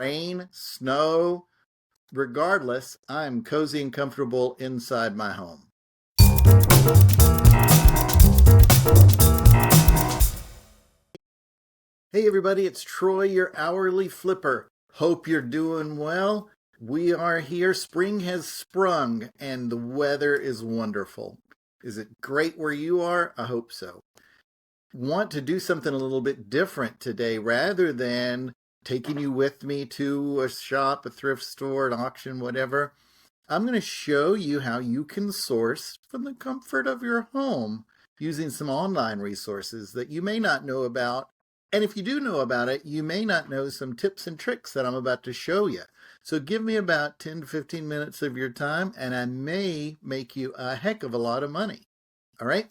rain, snow, regardless, I'm cozy and comfortable inside my home. Hey everybody, it's Troy, your hourly flipper. Hope you're doing well. We are here. Spring has sprung and the weather is wonderful. Is it great where you are? I hope so. Want to do something a little bit different today rather than taking you with me to a shop, a thrift store, an auction, whatever. I'm going to show you how you can source from the comfort of your home using some online resources that you may not know about. And if you do know about it, you may not know some tips and tricks that I'm about to show you. So give me about 10 to 15 minutes of your time and I may make you a heck of a lot of money. All right?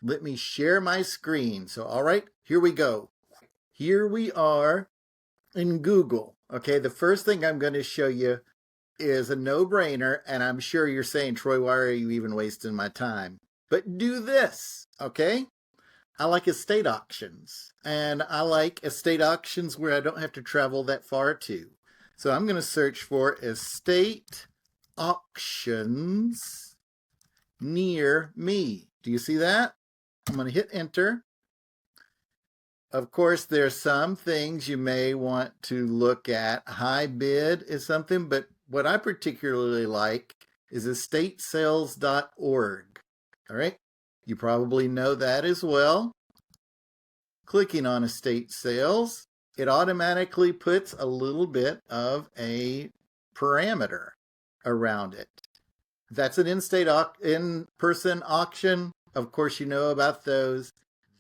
Let me share my screen. So, all right, here we go. Here we are in Google. Okay, the first thing I'm going to show you is a no-brainer, and I'm sure you're saying, Troy, why are you even wasting my time? But do this, okay? I like estate auctions, and I like estate auctions where I don't have to travel that far to. So I'm going to search for estate auctions near me. Do you see that? I'm going to hit enter. Of course, there's some things you may want to look at. High bid is something, but what I particularly like is estatesales.org. All right, you probably know that as well. Clicking on estate sales, it automatically puts a little bit of a parameter around it. That's an in-person auction. Of course, you know about those.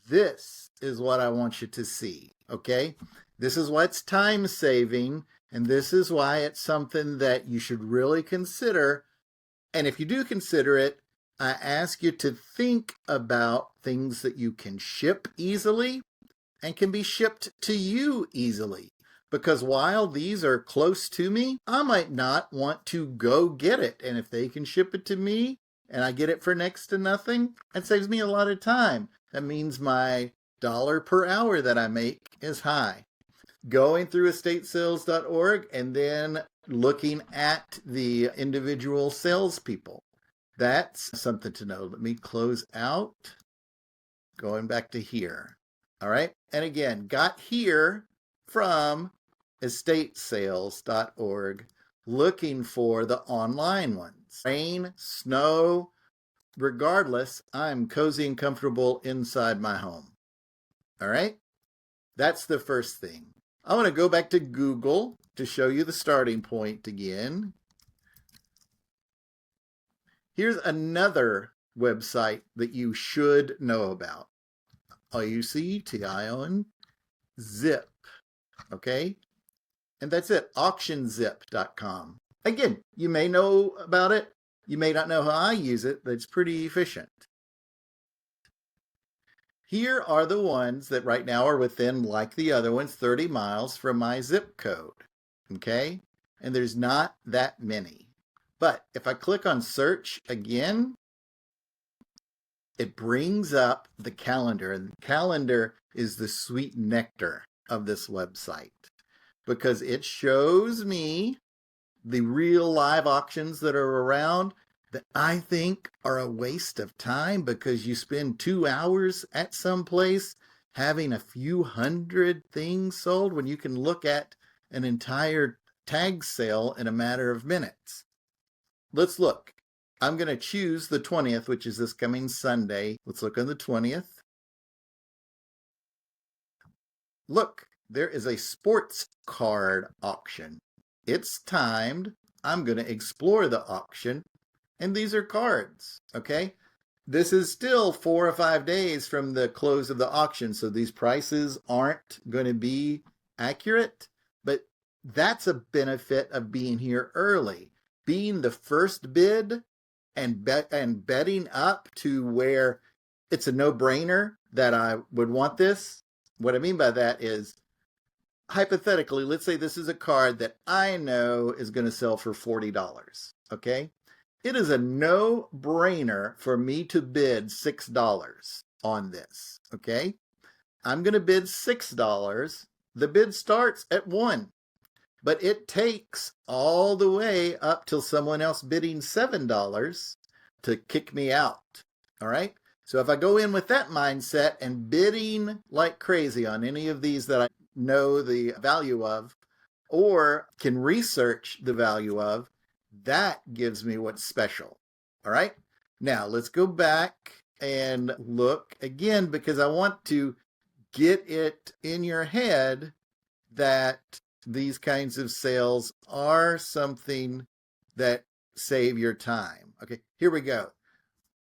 This is what I want you to see, okay? This is why it's time saving, and this is why it's something that you should really consider. And if you do consider it, I ask you to think about things that you can ship easily and can be shipped to you easily. Because while these are close to me, I might not want to go get it. And if they can ship it to me and I get it for next to nothing, it saves me a lot of time. That means my dollar per hour that I make is high. Going through estatesales.org and then looking at the individual salespeople. That's something to know. Let me close out. Going back to here. All right. And again, got here from estatesales.org, looking for the online ones. Rain, snow, regardless, I'm cozy and comfortable inside my home. All right? That's the first thing. I want to go back to Google to show you the starting point again. Here's another website that you should know about. AuctionZip. Okay? And that's it, auctionzip.com. Again, you may know about it. You may not know how I use it, but it's pretty efficient. Here are the ones that right now are within, like the other ones, 30 miles from my zip code. Okay? And there's not that many. But if I click on search again, it brings up the calendar. And the calendar is the sweet nectar of this website, because it shows me the real live auctions that are around that I think are a waste of time, because you spend 2 hours at some place having a few hundred things sold when you can look at an entire tag sale in a matter of minutes. Let's look. I'm going to choose the 20th, which is this coming Sunday. Let's look on the 20th. Look, there is a sports card auction. It's timed. I'm going to explore the auction, and these are cards, okay? This is still 4 or 5 days from the close of the auction, so these prices aren't going to be accurate, but that's a benefit of being here early. Being the first bid and betting up to where it's a no-brainer that I would want this. What I mean by that is, hypothetically, let's say this is a card that I know is going to sell for $40, okay? It is a no-brainer for me to bid $6 on this, okay? I'm going to bid $6. The bid starts at 1. but it takes all the way up till someone else bidding $7 to kick me out. All right. So if I go in with that mindset and bidding like crazy on any of these that I know the value of or can research the value of, that gives me what's special. All right. Now let's go back and look again, because I want to get it in your head that these kinds of sales are something that save your time. Okay, here we go.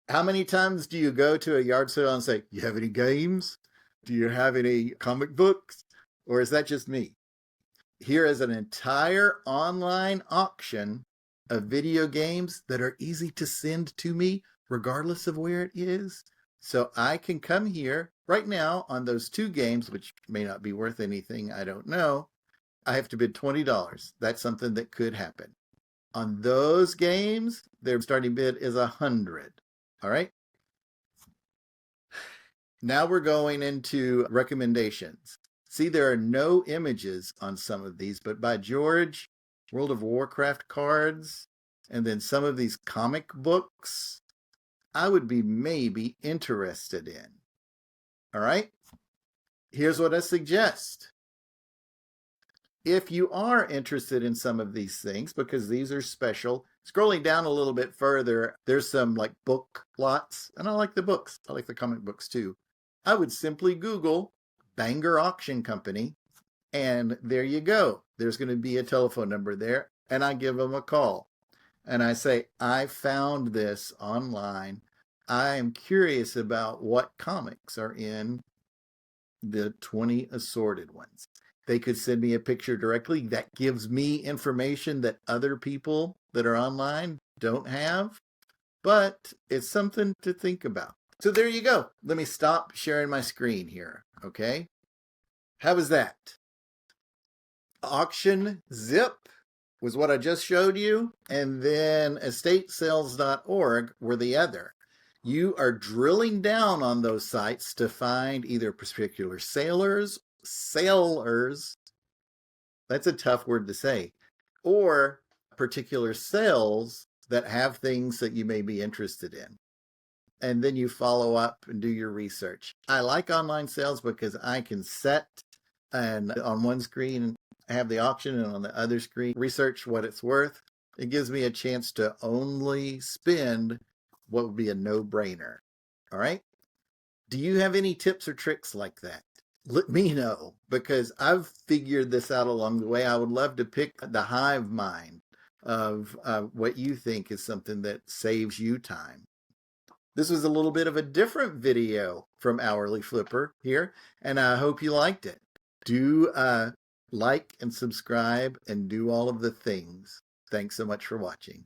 How many times do you go to a yard sale and say, you have any games? Do you have any comic books? Or is that just me? Here is an entire online auction of video games that are easy to send to me, regardless of where it is. So I can come here right now on those 2 games, which may not be worth anything, I don't know. I have to bid $20. That's something that could happen. On those games, their starting bid is $100. All right. Now we're going into recommendations. See, there are no images on some of these, but by George, World of Warcraft cards, and then some of these comic books, I would be maybe interested in. All right. Here's what I suggest. If you are interested in some of these things, because these are special, scrolling down a little bit further, there's some like book lots, and I like the books. I like the comic books too. I would simply Google Bangor Auction Company, and there you go. There's going to be a telephone number there, and I give them a call. And I say, I found this online. I am curious about what comics are in the 20 assorted ones. They could send me a picture directly. That gives me information that other people that are online don't have, but it's something to think about. So there you go. Let me stop sharing my screen here. Okay. How was that? Auction Zip was what I just showed you, and then estatesales.org were the other. You are drilling down on those sites to find either particular sellers, that's a tough word to say, or particular sales that have things that you may be interested in. And then you follow up and do your research. I like online sales because I can set and on one screen have the auction and on the other screen research what it's worth. It gives me a chance to only spend what would be a no-brainer. All right. Do you have any tips or tricks like that? Let me know, because I've figured this out along the way. I would love to pick the hive mind of what you think is something that saves you time. This was a little bit of a different video from Hourly Flipper here, and I hope you liked it. Do like and subscribe and do all of the things. Thanks so much for watching.